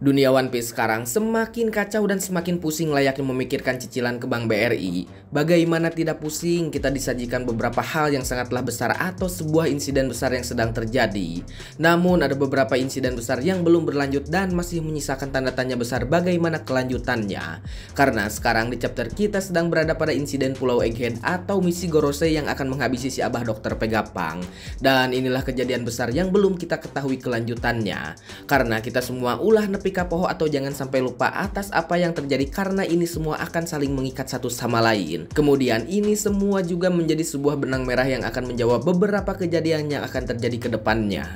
Dunia One Piece sekarang semakin kacau dan semakin pusing layaknya memikirkan cicilan ke Bank BRI. Bagaimana tidak pusing, kita disajikan beberapa hal yang sangatlah besar atau sebuah insiden besar yang sedang terjadi. Namun ada beberapa insiden besar yang belum berlanjut dan masih menyisakan tanda tanya besar bagaimana kelanjutannya. Karena sekarang di chapter kita sedang berada pada insiden Pulau Egghead atau misi Gorosei yang akan menghabisi si Abah Dr. Vegapunk. Dan inilah kejadian besar yang belum kita ketahui kelanjutannya. Karena kita semua ulah nepi kapoho atau jangan sampai lupa atas apa yang terjadi karena ini semua akan saling mengikat satu sama lain. Kemudian ini semua juga menjadi sebuah benang merah yang akan menjawab beberapa kejadian yang akan terjadi ke depannya.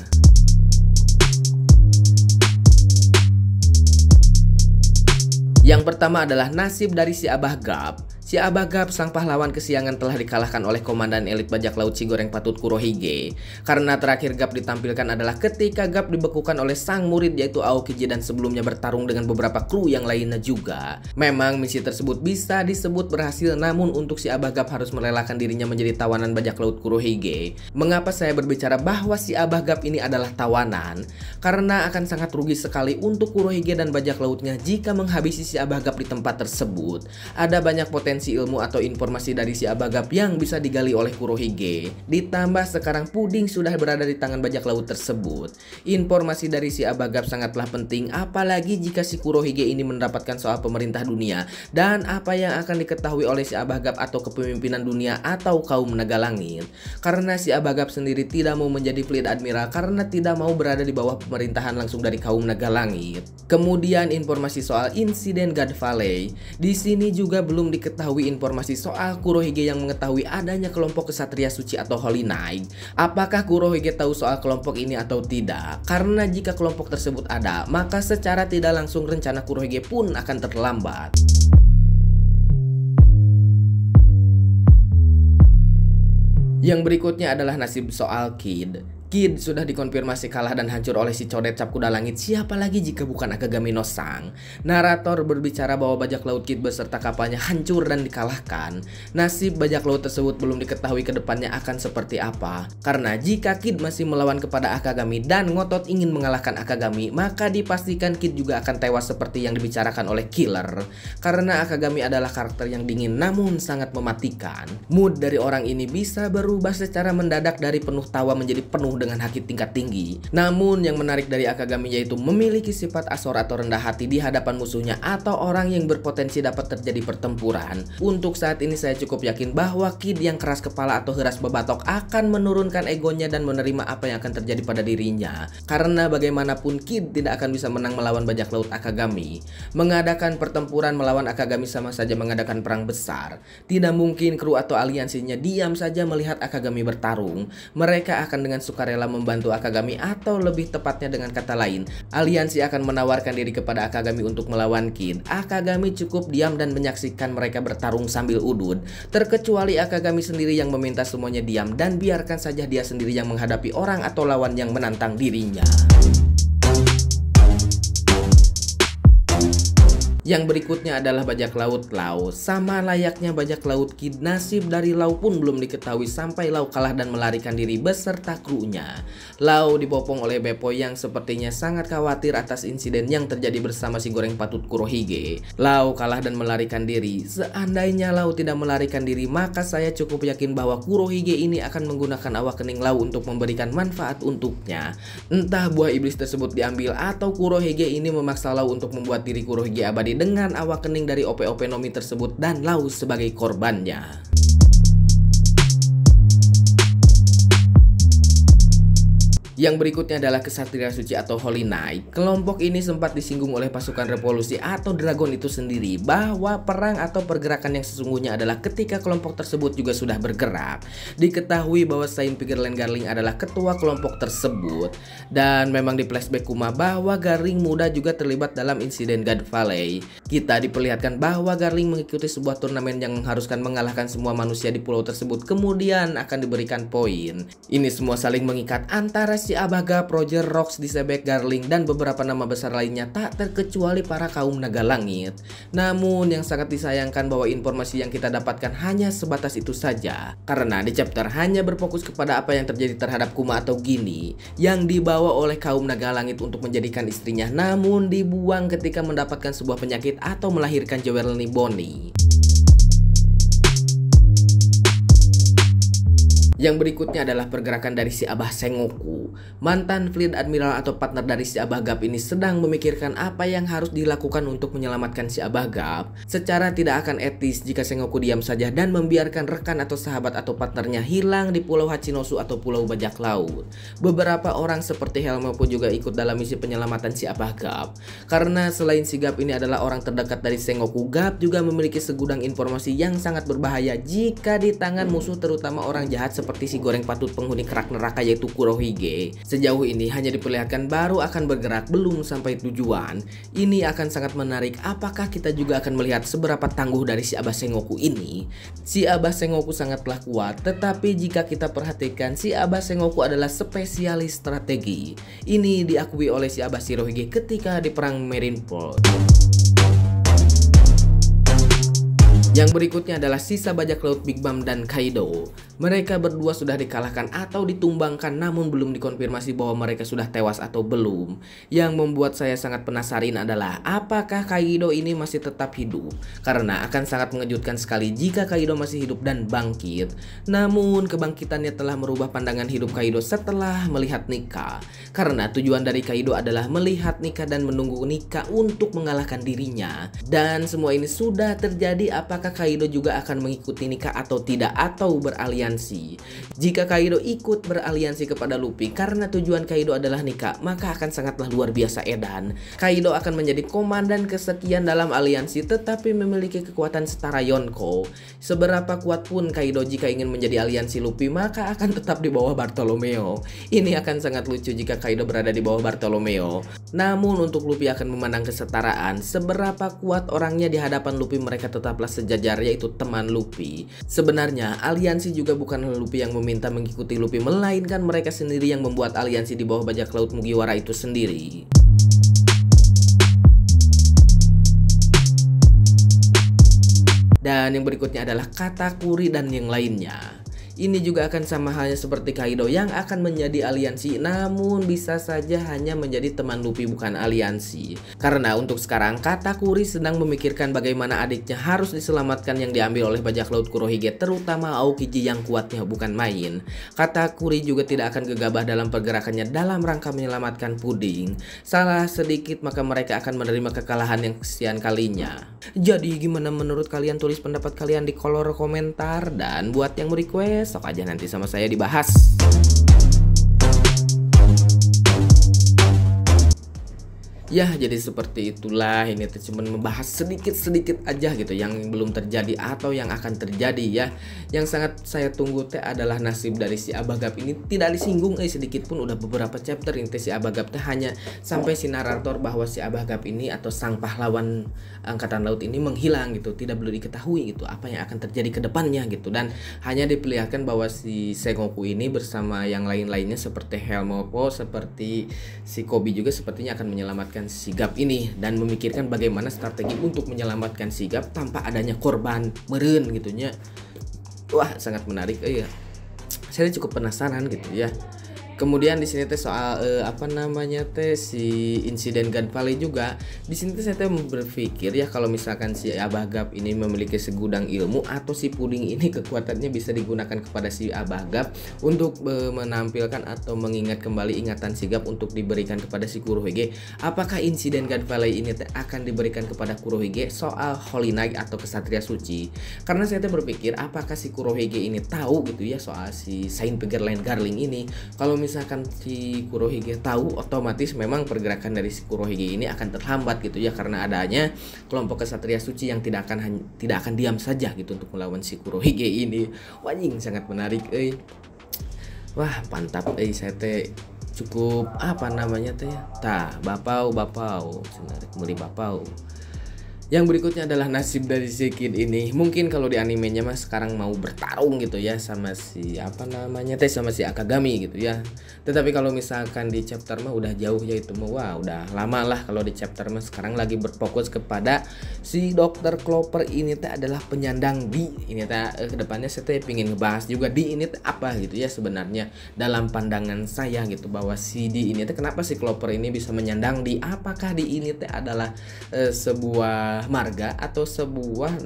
Yang pertama adalah nasib dari si Abah Garp. Si Abah Garp, sang pahlawan kesiangan, telah dikalahkan oleh komandan elit bajak laut si goreng patut Kurohige. Karena terakhir Garp ditampilkan adalah ketika Garp dibekukan oleh sang murid yaitu Aokiji dan sebelumnya bertarung dengan beberapa kru yang lainnya juga. Memang misi tersebut bisa disebut berhasil, namun untuk si Abah Garp harus merelakan dirinya menjadi tawanan bajak laut Kurohige. Mengapa saya berbicara bahwa si Abah Garp ini adalah tawanan? Karena akan sangat rugi sekali untuk Kurohige dan bajak lautnya jika menghabisi si Abah Garp di tempat tersebut. Ada banyak potensi ilmu atau informasi dari si Abah Garp yang bisa digali oleh Kurohige. Ditambah sekarang puding sudah berada di tangan bajak laut tersebut. Informasi dari si Abah Garp sangatlah penting, apalagi jika si Kurohige ini mendapatkan soal pemerintah dunia dan apa yang akan diketahui oleh si Abah Garp atau kepemimpinan dunia atau kaum naga langit. Karena si Abah Garp sendiri tidak mau menjadi Fleet Admiral karena tidak mau berada di bawah pemerintahan langsung dari kaum naga langit. Kemudian informasi soal insiden God Valley. Di sini juga belum diketahui informasi soal Kurohige yang mengetahui adanya kelompok kesatria suci atau Holy Knight. Apakah Kurohige tahu soal kelompok ini atau tidak? Karena jika kelompok tersebut ada, maka secara tidak langsung rencana Kurohige pun akan terlambat. Yang berikutnya adalah nasib soal Kid. Kid sudah dikonfirmasi kalah dan hancur oleh si codet cap kuda langit, siapa lagi jika bukan Akagami no Sang. Narator berbicara bahwa bajak laut Kid beserta kapalnya hancur dan dikalahkan. Nasib bajak laut tersebut belum diketahui ke depannya akan seperti apa. Karena jika Kid masih melawan kepada Akagami dan ngotot ingin mengalahkan Akagami, maka dipastikan Kid juga akan tewas seperti yang dibicarakan oleh Killer. Karena Akagami adalah karakter yang dingin namun sangat mematikan. Mood dari orang ini bisa berubah secara mendadak dari penuh tawa menjadi penuh dengan haki tingkat tinggi. Namun yang menarik dari Akagami yaitu memiliki sifat asor atau rendah hati di hadapan musuhnya atau orang yang berpotensi dapat terjadi pertempuran. Untuk saat ini saya cukup yakin bahwa Kid yang keras kepala atau keras bebatok akan menurunkan egonya dan menerima apa yang akan terjadi pada dirinya. Karena bagaimanapun Kid tidak akan bisa menang melawan bajak laut Akagami. Mengadakan pertempuran melawan Akagami sama saja mengadakan perang besar. Tidak mungkin kru atau aliansinya diam saja melihat Akagami bertarung. Mereka akan dengan sukarela membantu Akagami, atau lebih tepatnya dengan kata lain, aliansi akan menawarkan diri kepada Akagami untuk melawan Kid. Akagami cukup diam dan menyaksikan mereka bertarung sambil udut. Terkecuali Akagami sendiri yang meminta semuanya diam dan biarkan saja dia sendiri yang menghadapi orang atau lawan yang menantang dirinya. Yang berikutnya adalah bajak laut Law. Sama layaknya bajak laut Kid, nasib dari Law pun belum diketahui sampai Law kalah dan melarikan diri beserta krunya. Law dibopong oleh Beppo yang sepertinya sangat khawatir atas insiden yang terjadi bersama si goreng patut Kurohige. Law kalah dan melarikan diri. Seandainya Law tidak melarikan diri, maka saya cukup yakin bahwa Kurohige ini akan menggunakan awak kening Law untuk memberikan manfaat untuknya. Entah buah iblis tersebut diambil atau Kurohige ini memaksa Law untuk membuat diri Kurohige abadi dengan awak kening dari OP-OP Nomi tersebut dan Law sebagai korbannya. Yang berikutnya adalah Kesatria Suci atau Holy Knight. Kelompok ini sempat disinggung oleh pasukan revolusi atau Dragon itu sendiri bahwa perang atau pergerakan yang sesungguhnya adalah ketika kelompok tersebut juga sudah bergerak. Diketahui bahwa Saint Pigerland Garling adalah ketua kelompok tersebut. Dan memang di flashback Kuma bahwa Garling muda juga terlibat dalam insiden God Valley. Kita diperlihatkan bahwa Garling mengikuti sebuah turnamen yang mengharuskan mengalahkan semua manusia di pulau tersebut, kemudian akan diberikan poin. Ini semua saling mengikat antara si Abagap, Roger, Rox, Disebek, Garling, dan beberapa nama besar lainnya tak terkecuali para kaum naga langit. Namun yang sangat disayangkan bahwa informasi yang kita dapatkan hanya sebatas itu saja. Karena di chapter hanya berfokus kepada apa yang terjadi terhadap Kuma atau Gini yang dibawa oleh kaum naga langit untuk menjadikan istrinya, namun dibuang ketika mendapatkan sebuah penyakit atau melahirkan Jewelry Bonnie. Yang berikutnya adalah pergerakan dari si Abah Sengoku. Mantan Fleet Admiral atau partner dari si Abah Gap ini sedang memikirkan apa yang harus dilakukan untuk menyelamatkan si Abah Gap. Secara tidak akan etis jika Sengoku diam saja dan membiarkan rekan atau sahabat atau partnernya hilang di Pulau Hachinosu atau Pulau Bajak Laut. Beberapa orang seperti Helmo pun juga ikut dalam misi penyelamatan si Abah Gap. Karena selain si Gap ini adalah orang terdekat dari Sengoku, Gap juga memiliki segudang informasi yang sangat berbahaya jika di tangan musuh, terutama orang jahat seperti si goreng patut penghuni kerak neraka yaitu Kurohige. Sejauh ini hanya diperlihatkan baru akan bergerak, belum sampai tujuan. Ini akan sangat menarik. Apakah kita juga akan melihat seberapa tangguh dari si Abah Sengoku ini? Si Abah Sengoku sangatlah kuat, tetapi jika kita perhatikan, si Abah Sengoku adalah spesialis strategi. Ini diakui oleh si Abah Shirohige ketika di perang Marineford. Yang berikutnya adalah sisa bajak laut Big Mom dan Kaido. Mereka berdua sudah dikalahkan atau ditumbangkan, namun belum dikonfirmasi bahwa mereka sudah tewas atau belum. Yang membuat saya sangat penasaran adalah apakah Kaido ini masih tetap hidup. Karena akan sangat mengejutkan sekali jika Kaido masih hidup dan bangkit. Namun kebangkitannya telah merubah pandangan hidup Kaido setelah melihat Nika. Karena tujuan dari Kaido adalah melihat Nika dan menunggu Nika untuk mengalahkan dirinya. Dan semua ini sudah terjadi. Apakah Kaido juga akan mengikuti Nika atau tidak, atau beraliansi? Jika Kaido ikut beraliansi kepada Luffy karena tujuan Kaido adalah Nika, maka akan sangatlah luar biasa edan. Kaido akan menjadi komandan kesekian dalam aliansi tetapi memiliki kekuatan setara Yonko. Seberapa kuat pun Kaido jika ingin menjadi aliansi Luffy, maka akan tetap di bawah Bartolomeo. Ini akan sangat lucu jika Kaido berada di bawah Bartolomeo. Namun untuk Luffy akan memandang kesetaraan. Seberapa kuat orangnya di hadapan Luffy, mereka tetaplah sejajar, yaitu teman Luffy. Sebenarnya aliansi juga bukan Luffy yang meminta mengikuti Luffy, melainkan mereka sendiri yang membuat aliansi di bawah bajak laut Mugiwara itu sendiri. Dan yang berikutnya adalah Katakuri dan yang lainnya. Ini juga akan sama halnya seperti Kaido yang akan menjadi aliansi, namun bisa saja hanya menjadi teman Luffy, bukan aliansi. Karena untuk sekarang Katakuri sedang memikirkan bagaimana adiknya harus diselamatkan yang diambil oleh bajak laut Kurohige, terutama Aokiji yang kuatnya bukan main. Katakuri juga tidak akan gegabah dalam pergerakannya dalam rangka menyelamatkan Puding. Salah sedikit maka mereka akan menerima kekalahan yang kesekian kalinya. Jadi gimana menurut kalian? Tulis pendapat kalian di kolom komentar, dan buat yang request sok aja nanti sama saya dibahas. Ya, jadi seperti itulah. Ini tuh cuma membahas sedikit-sedikit aja gitu yang belum terjadi atau yang akan terjadi ya. Yang sangat saya tunggu teh adalah nasib dari si Abagap ini tidak disinggung sedikit pun. Udah beberapa chapter ini si Abagap teh hanya sampai si narator bahwa si Abagap ini atau sang pahlawan angkatan laut ini menghilang gitu. Tidak perlu diketahui gitu apa yang akan terjadi ke depannya gitu. Dan hanya diperlihatkan bahwa si Sengoku ini bersama yang lain-lainnya seperti Helmoppo, seperti si Koby juga sepertinya akan menyelamatkan si Gap ini dan memikirkan bagaimana strategi untuk menyelamatkan si Gap tanpa adanya korban meren gitunya. Wah, sangat menarik ya. Saya cukup penasaran gitu ya. Kemudian di sini teh soal si insiden Gun Valley juga. Di sini teh saya teh berpikir ya, kalau misalkan si Abah Gap ini memiliki segudang ilmu atau si Puding ini kekuatannya bisa digunakan kepada si Abah Gap untuk menampilkan atau mengingat kembali ingatan si Gap untuk diberikan kepada si Kurohige. Apakah insiden Gun Valley ini teh akan diberikan kepada Kurohige soal Holy Knight atau Kesatria Suci? Karena saya teh berpikir apakah si Kurohige ini tahu gitu ya soal si Saint Pegerland Garling ini. Kalau misalkan si Kurohige tahu, otomatis memang pergerakan dari si Kurohige ini akan terhambat gitu ya, karena adanya kelompok Kesatria Suci yang tidak akan diam saja gitu untuk melawan si Kurohige ini. Wajing sangat menarik Wah, mantap saya teh cukup bapau senarik meli bapau. Yang berikutnya adalah nasib dari si Kid ini. Mungkin kalau di animenya mah sekarang mau bertarung gitu ya sama si apa namanya sama si Akagami gitu ya. Tetapi kalau misalkan di chapter mah udah jauh ya itu mah, wah udah lama lah kalau di chapter mah. Sekarang lagi berfokus kepada si Dr. Clover ini teh adalah penyandang di ini teh. Kedepannya saya teh pingin ngebahas juga di ini teh apa gitu ya sebenarnya dalam pandangan saya gitu, bahwa si di ini teh kenapa si Clover ini bisa menyandang di, apakah di ini teh adalah sebuah marga atau sebuah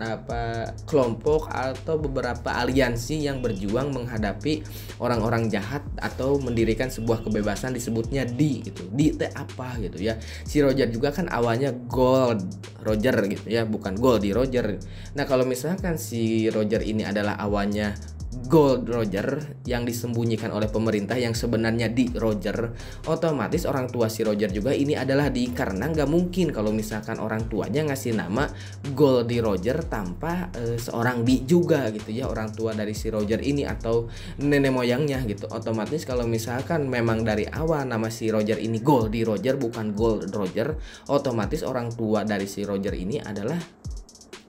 kelompok atau beberapa aliansi yang berjuang menghadapi orang-orang jahat atau mendirikan sebuah kebebasan disebutnya di gitu. Di teh apa gitu ya. Si Roger juga kan awalnya Gold Roger gitu ya, bukan Goldie Roger. Nah, kalau misalkan si Roger ini adalah awalnya Gold Roger yang disembunyikan oleh pemerintah yang sebenarnya di Roger, otomatis orang tua si Roger juga ini adalah di, karena nggak mungkin kalau misalkan orang tuanya ngasih nama Goldie Roger tanpa seorang di juga gitu ya, orang tua dari si Roger ini atau nenek moyangnya gitu. Otomatis kalau misalkan memang dari awal nama si Roger ini Goldie Roger bukan Gold Roger, otomatis orang tua dari si Roger ini adalah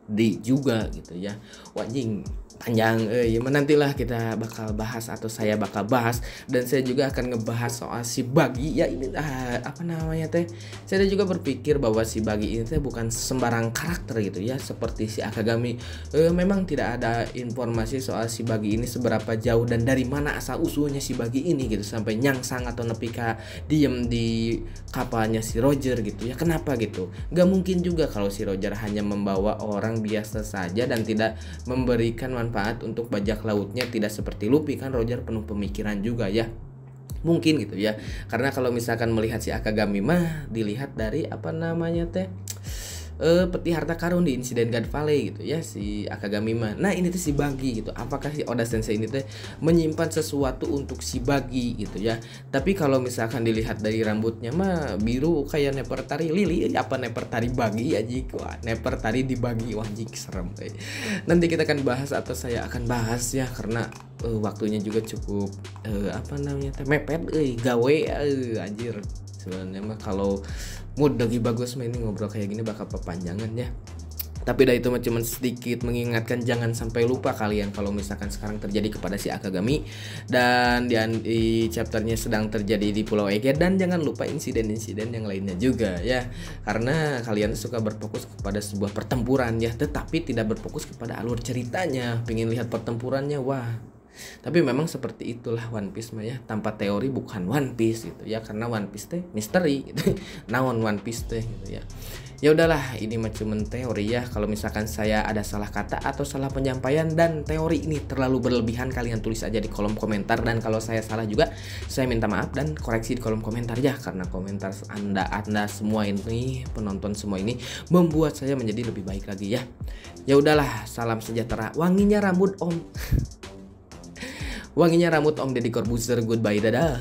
di juga gitu ya. Wajing panjang, ya nantilah kita bakal bahas atau saya bakal bahas, dan saya juga akan ngebahas soal si Bagi ya ini apa namanya teh. Saya juga berpikir bahwa si Bagi ini teh bukan sembarang karakter gitu ya seperti si Akagami. Memang tidak ada informasi soal si Bagi ini seberapa jauh dan dari mana asal usulnya si Bagi ini gitu sampai nyangsang atau nepika diem di kapalnya si Roger gitu ya. Kenapa gitu? Gak mungkin juga kalau si Roger hanya membawa orang biasa saja dan tidak memberikan manfaat untuk bajak lautnya, tidak seperti Luffy kan. Roger penuh pemikiran juga ya, mungkin gitu ya. Karena kalau misalkan melihat si Akagami mah dilihat dari apa namanya teh peti harta karun di insiden God Valley gitu ya si Akagami mah. Nah, ini tuh si Bagi gitu. Apakah si Oda Sensei ini teh menyimpan sesuatu untuk si Bagi gitu ya. Tapi kalau misalkan dilihat dari rambutnya mah biru kayak Nefertari Lili, apa Nefertari Bagi aja. Wah, Nefertari dibagi, wah anjing serem. Nanti kita akan bahas atau saya akan bahas ya, karena waktunya juga cukup apa namanya teh mepet gawe anjir. Sebenarnya mah kalau mood lagi bagus mah ini ngobrol kayak gini bakal kepanjangan ya. Tapi dah itu mah cuma sedikit mengingatkan, jangan sampai lupa kalian kalau misalkan sekarang terjadi kepada si Akagami dan di chapternya sedang terjadi di Pulau Ege, dan jangan lupa insiden-insiden yang lainnya juga ya. Karena kalian suka berfokus kepada sebuah pertempuran ya, tetapi tidak berfokus kepada alur ceritanya. Pengen lihat pertempurannya, wah. Tapi memang seperti itulah One Piece mah ya, tanpa teori bukan One Piece gitu ya, karena One Piece teh misteri gitu. Naon One Piece teh gitu ya. Ya udahlah, ini mah cuman teori ya. Kalau misalkan saya ada salah kata atau salah penyampaian dan teori ini terlalu berlebihan, kalian tulis aja di kolom komentar, dan kalau saya salah juga saya minta maaf dan koreksi di kolom komentar ya, karena komentar Anda semua ini, penonton semua ini membuat saya menjadi lebih baik lagi ya. Ya udahlah, salam sejahtera. Wanginya rambut Om. Wanginya rambut Om Deddy Corbuzier. Goodbye, dadah.